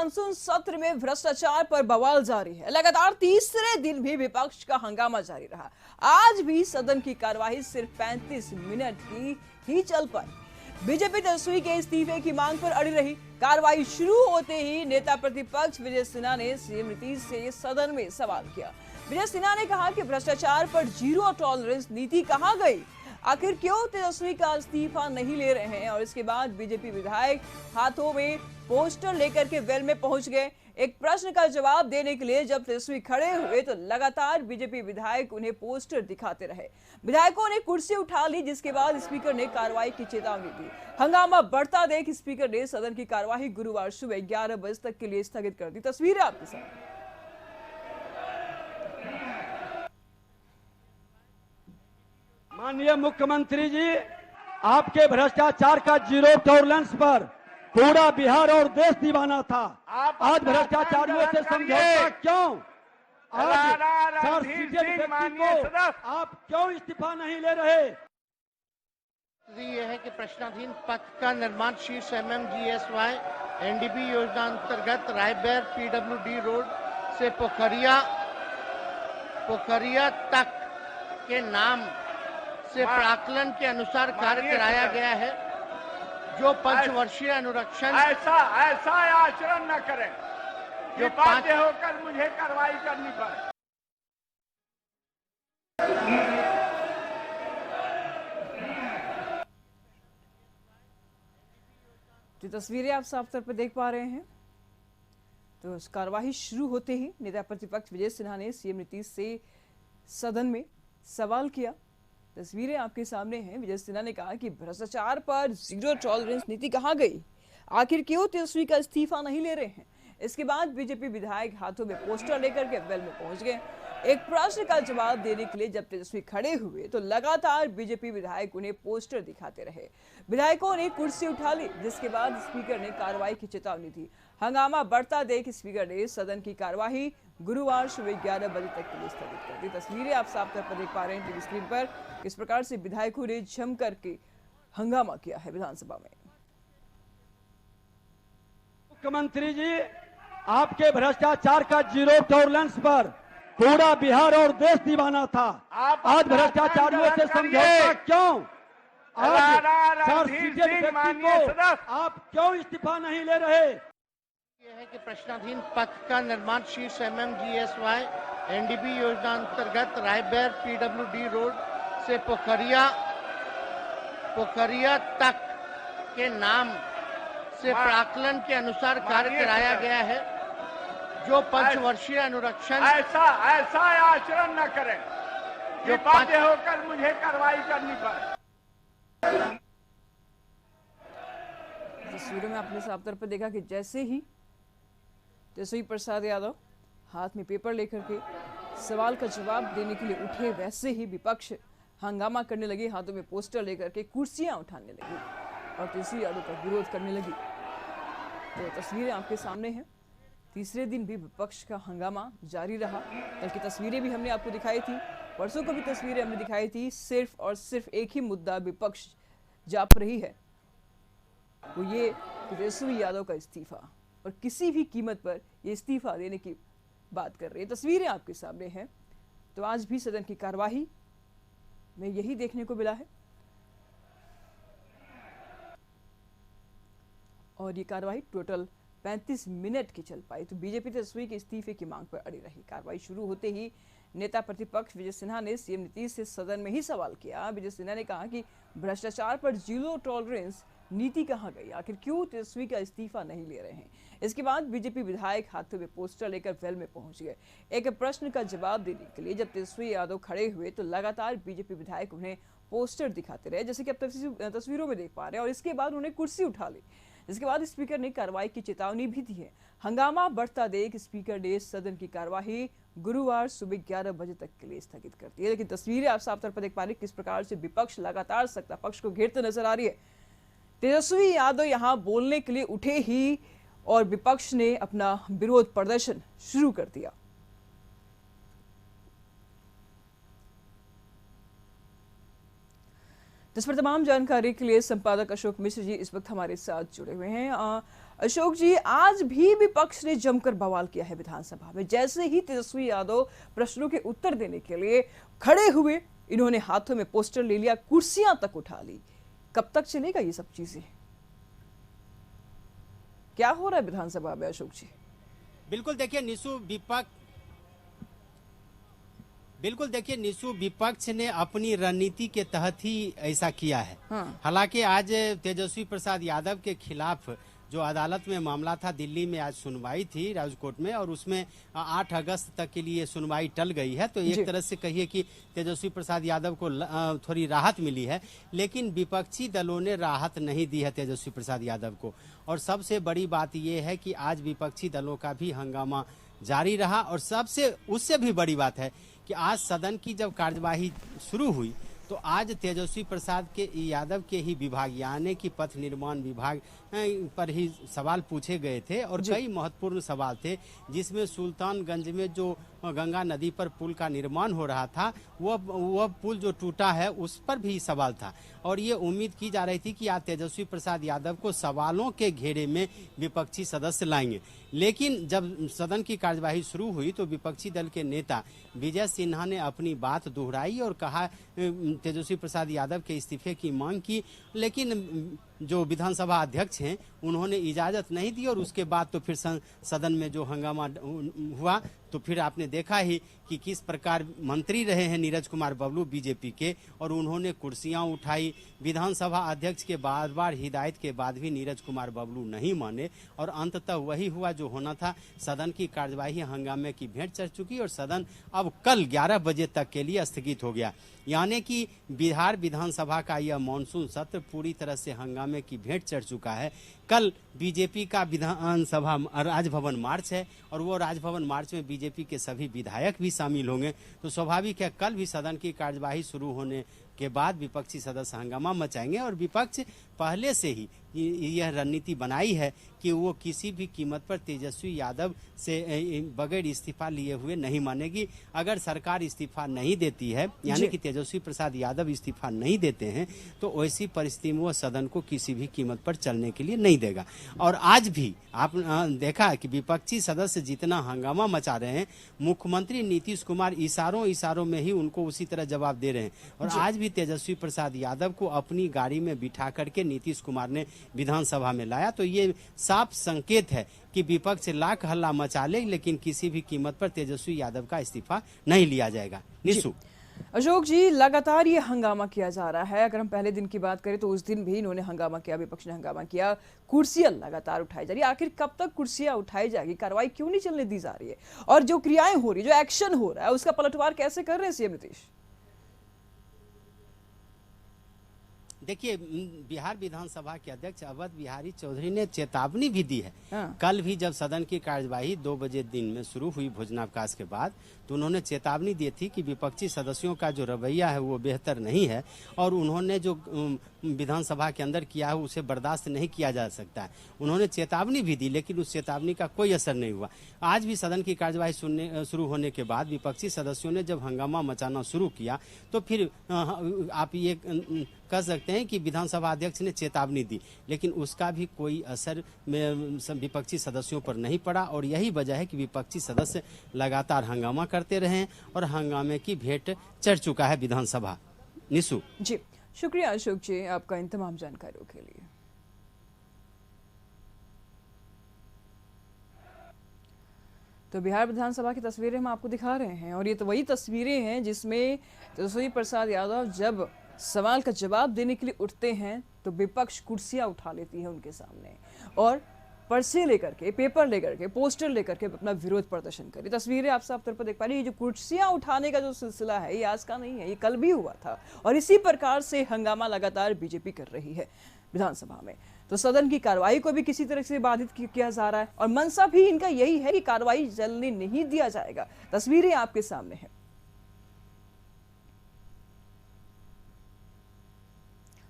Monsoon सत्र में भ्रष्टाचार पर बवाल जारी है। लगातार तीसरे दिन भी विपक्ष का हंगामा जारी रहा। आज भी सदन की कार्यवाही सिर्फ 35 मिनट की ही चल पाई। बीजेपी तेजस्वी के इस्तीफे की मांग पर अड़ी रही। कार्रवाई शुरू होते ही नेता प्रतिपक्ष विजय सिन्हा ने सीएम नीतीश से सदन में सवाल किया। विजय सिन्हा ने कहा कि भ्रष्टाचार पर जीरो टॉलरेंस नीति कहां गई, आखिर क्यों तेजस्वी का इस्तीफा नहीं ले रहे हैं। और इसके बाद बीजेपी विधायक हाथों में पोस्टर लेकर के वेल में पहुंच गए। एक प्रश्न का जवाब देने के लिए जब तेजस्वी खड़े हुए तो लगातार बीजेपी विधायक उन्हें पोस्टर दिखाते रहे। विधायकों ने कुर्सी उठा ली, जिसके बाद स्पीकर ने कार्रवाई की चेतावनी दी। हंगामा बढ़ता देख स्पीकर ने सदन की कार्यवाही गुरुवार सुबह 11 बजे तक के लिए स्थगित कर दी। तस्वीरें आपके साथ। माननीय मुख्यमंत्री जी, आपके भ्रष्टाचार का जीरो टॉलरेंस पर पूरा बिहार और देश दीवाना था। आज भ्रष्टाचारियों से समझौता क्यों? आज सर सीटेड व्यक्ति को आप क्यों इस्तीफा नहीं ले रहे? ये है कि प्रश्नाधीन पथ का निर्माण शीर्ष MMGSY NDP योजना अंतर्गत रायबेर PWD रोड से पोखरिया तक के नाम से प्राकलन के अनुसार कार्य कराया गया है, जो पंचवर्षीय अनुरक्षण ऐसा आचरण न करें जो बाध्य होकर मुझे कार्रवाई करनी पड़े। जो तस्वीरें आप साफ तौर पर देख पा रहे हैं, तो कार्यवाही शुरू होते ही नेता प्रतिपक्ष विजय सिन्हा ने सीएम नीतीश से सदन में सवाल किया। तस्वीरें आपके सामने हैं। विजय सिन्हा ने कहा कि भ्रष्टाचार पर जीरो टॉलरेंस नीति कहां गई, आखिर क्यों तेजस्वी का इस्तीफा नहीं ले रहे हैं। इसके बाद बीजेपी विधायक हाथों में पोस्टर लेकर के वेल में पहुंच गए। एक प्रश्न का जवाब देने के लिए जब तेजस्वी खड़े हुए तो लगातार बीजेपी विधायक उन्हें पोस्टर दिखाते रहे। विधायकों ने कुर्सी उठा ली, जिसके बाद स्पीकर ने कार्रवाई की चेतावनी दी। हंगामा बढ़ता देख स्पीकर ने सदन की कार्यवाही गुरुवार सुबह 11 बजे तक के लिए स्थगित कर दी। तस्वीरें आप साफ तौर पर देख पा रहे हैं टीवी स्क्रीन पर, किस प्रकार से विधायकों ने जम करके हंगामा किया है विधानसभा में। मुख्यमंत्री जी, आपके भ्रष्टाचार का जीरो टॉलरेंस पर पूरा बिहार और देश दीवाना था। आज भ्रष्टाचारियों से समझौता क्यों? आज सर सीटेड व्यक्ति को आप क्यों इस्तीफा नहीं ले रहे? ये है कि प्रश्नाधीन पथ का निर्माण शीर्ष MMGSY NDP योजना अंतर्गत रायबेर PWD रोड से पोखरिया तक के नाम से प्राकलन के अनुसार कार्य कराया गया है, जो पंचवर्षीय अनुरक्षण ऐसा आचरण न करें जो बाध्य होकर मुझे कार्रवाई करनी पड़े। तस्वीरों में आपने साफ तौर पर देखा कि जैसे ही तेजस्वी प्रसाद यादव हाथ में पेपर लेकर के सवाल का जवाब देने के लिए उठे, वैसे ही विपक्ष हंगामा करने लगे, हाथों में पोस्टर लेकर के कुर्सियां उठाने लगी और तेजस्वी यादव का विरोध करने लगी। तो तस्वीरें आपके सामने हैं। तीसरे दिन भी विपक्ष का हंगामा जारी रहा। कल की तस्वीरें भी हमने आपको दिखाई थी, परसों को भी तस्वीरें हमने दिखाई थी। सिर्फ और सिर्फ एक ही मुद्दा विपक्ष जाप रही है, वो ये कि तेजस्वी यादव का इस्तीफा, और किसी भी कीमत पर ये इस्तीफा देने की बात कर रही है। तस्वीरें आपके सामने हैं। तो आज भी सदन की कार्यवाही में यही देखने को मिला है और ये कार्रवाई टोटल 35 मिनट की चल पाई। तो बीजेपी तेजस्वी के इस्तीफे की मांग पर अड़ी रही। कार्रवाई शुरू होते ही नेता प्रतिपक्ष विजय सिन्हा ने सीएम नीतीश से सदन में ही सवाल किया। विजय सिन्हा ने कहा कि भ्रष्टाचार पर जीरो टॉलरेंस नीति कहां गई, आखिर क्यों तेजस्वी का इस्तीफा नहीं ले रहे हैं। इसके बाद बीजेपी विधायक हाथों में पोस्टर लेकर वेल में पहुंच गए। एक प्रश्न का जवाब देने के लिए जब तेजस्वी यादव खड़े हुए तो लगातार बीजेपी विधायक उन्हें पोस्टर दिखाते रहे, जैसे कि आप तस्वीरों में देख पा रहे हैं। और इसके बाद उन्हें कुर्सी उठा ली, जिसके बाद स्पीकर ने कार्रवाई की चेतावनी भी दी है। हंगामा बढ़ता देख स्पीकर ने सदन की कार्यवाही गुरुवार सुबह 11 बजे तक के लिए स्थगित कर दी है। लेकिन तस्वीरें आप साफ तौर पर देख पा रहे हैं किस प्रकार से विपक्ष लगातार सत्ता पक्ष को घेरते नजर आ रही है। तेजस्वी यादव यहां बोलने के लिए उठे ही और विपक्ष ने अपना विरोध प्रदर्शन शुरू कर दिया। जिस पर तमाम जानकारी के लिए संपादक अशोक मिश्र जी इस वक्त हमारे साथ जुड़े हुए हैं। अशोक जी, आज भी विपक्ष ने जमकर बवाल किया है विधानसभा में। जैसे ही तेजस्वी यादव प्रश्नों के उत्तर देने के लिए खड़े हुए, इन्होंने हाथों में पोस्टर ले लिया, कुर्सियां तक उठा ली। कब तक चलेगा ये सब चीजें? क्या हो रहा है विधानसभा में अशोक जी? बिल्कुल देखिए निशु, विपक्ष ने अपनी रणनीति के तहत ही ऐसा किया है। हालांकि आज तेजस्वी प्रसाद यादव के खिलाफ जो अदालत में मामला था, दिल्ली में आज सुनवाई थी राजकोट में, और उसमें 8 अगस्त तक के लिए सुनवाई टल गई है। तो एक तरह से कहिए कि तेजस्वी प्रसाद यादव को थोड़ी राहत मिली है, लेकिन विपक्षी दलों ने राहत नहीं दी है तेजस्वी प्रसाद यादव को। और सबसे बड़ी बात यह है कि आज विपक्षी दलों का भी हंगामा जारी रहा। और सबसे उससे भी बड़ी बात है कि आज सदन की जब कार्यवाही शुरू हुई तो आज तेजस्वी प्रसाद के यादव के ही विभाग यानी कि पथ निर्माण विभाग पर ही सवाल पूछे गए थे, और कई महत्वपूर्ण सवाल थे, जिसमें सुल्तानगंज में जो गंगा नदी पर पुल का निर्माण हो रहा था, वह पुल जो टूटा है उस पर भी सवाल था। और ये उम्मीद की जा रही थी कि आज तेजस्वी प्रसाद यादव को सवालों के घेरे में विपक्षी सदस्य लाएंगे। लेकिन जब सदन की कार्यवाही शुरू हुई तो विपक्षी दल के नेता विजय सिन्हा ने अपनी बात दोहराई और कहा, तेजस्वी प्रसाद यादव के इस्तीफे की मांग की, लेकिन जो विधानसभा अध्यक्ष हैं उन्होंने इजाजत नहीं दी। और उसके बाद तो फिर सदन में जो हंगामा हुआ, तो फिर आपने देखा ही कि किस प्रकार मंत्री रहे हैं नीरज कुमार बबलू बीजेपी के, और उन्होंने कुर्सियां उठाई। विधानसभा अध्यक्ष के बार बार हिदायत के बाद भी नीरज कुमार बबलू नहीं माने, और अंततः वही हुआ जो होना था। सदन की कार्यवाही हंगामे की भेंट चढ़ चुकी और सदन अब कल 11 बजे तक के लिए स्थगित हो गया। यानी कि बिहार विधानसभा का यह मानसून सत्र पूरी तरह से हंगामे की भेंट चढ़ चुका है। कल बीजेपी का विधानसभा राजभवन मार्च है, और वो राजभवन मार्च में बीजेपी के सभी विधायक भी शामिल होंगे। तो स्वाभाविक है कल भी सदन की कार्यवाही शुरू होने के बाद विपक्षी सदस्य हंगामा मचाएंगे। और विपक्ष पहले से ही यह रणनीति बनाई है कि वो किसी भी कीमत पर तेजस्वी यादव से बगैर इस्तीफा लिए हुए नहीं मानेगी। अगर सरकार इस्तीफा नहीं देती है, यानी कि तेजस्वी प्रसाद यादव इस्तीफा नहीं देते हैं, तो ऐसी परिस्थिति में वो सदन को किसी भी कीमत पर चलने के लिए नहीं देगा। और आज भी आप देखा कि विपक्षी सदस्य जितना हंगामा मचा रहे हैं, मुख्यमंत्री नीतीश कुमार इशारों में ही उनको उसी तरह जवाब दे रहे हैं। और आज भी तेजस्वी प्रसाद यादव को अपनी गाड़ी में बिठा करके नीतीश कुमार ने विधानसभा में लाया। तो ये साफ संकेत है कि विपक्ष लाख हल्ला मचा ले, लेकिन किसी भी कीमत पर तेजस्वी यादव का इस्तीफा नहीं लिया जाएगा। निशु, अशोक जी, लगातार ये हंगामा किया जा रहा है। अगर हम पहले दिन की बात करें तो उस दिन भी इन्होंने हंगामा किया, विपक्ष ने हंगामा किया, कुर्सियां लगातार उठाई जा रही है। आखिर कब तक कुर्सियां उठाई जाएगी? कार्रवाई क्यों नहीं चलने दी जा रही है? और जो क्रियाएं हो रही है, जो एक्शन हो रहा है, उसका पलटवार कैसे कर रहे हैं सीएम नीतीश? देखिए, बिहार विधानसभा के अध्यक्ष अवध बिहारी चौधरी ने चेतावनी भी दी है। कल भी जब सदन की कार्यवाही 2 बजे दिन में शुरू हुई भोजनावकाश के बाद, तो उन्होंने चेतावनी दी थी कि विपक्षी सदस्यों का जो रवैया है वो बेहतर नहीं है, और उन्होंने जो विधानसभा के अंदर किया है उसे बर्दाश्त नहीं किया जा सकता है। उन्होंने चेतावनी भी दी, लेकिन उस चेतावनी का कोई असर नहीं हुआ। आज भी सदन की कार्यवाही शुरू होने के बाद विपक्षी सदस्यों ने जब हंगामा मचाना शुरू किया, तो फिर आप ये कह सकते हैं कि विधानसभा अध्यक्ष ने चेतावनी दी, लेकिन उसका भी कोई असर विपक्षी सदस्यों पर नहीं पड़ा। और यही वजह है कि विपक्षी सदस्य लगातार हंगामा करते रहे और हंगामे की भेंट चढ़ चुका है विधानसभा। निशु जी, शुक्रिया अशोक जी आपका इन तमाम जानकारियों के लिए। तो बिहार विधानसभा की तस्वीरें हम आपको दिखा रहे हैं, और ये तो वही तस्वीरें हैं जिसमें तेजस्वी प्रसाद यादव जब सवाल का जवाब देने के लिए उठते हैं तो विपक्ष कुर्सियां उठा लेती है उनके सामने, और पर्चे लेकर के, पेपर लेकर के, पोस्टर लेकर के अपना विरोध प्रदर्शन करी। तस्वीरें आप साफ तौर पर देख पा रही है। ये जो कुर्सियां उठाने का जो सिलसिला है, ये आज का नहीं है, ये कल भी हुआ था, और इसी प्रकार से हंगामा लगातार बीजेपी कर रही है विधानसभा में। तो सदन की कार्रवाई को भी किसी तरह से बाधित किया जा रहा है, और मंशा भी इनका यही है कि कार्रवाई चलने नहीं दिया जाएगा। तस्वीरें आपके सामने है।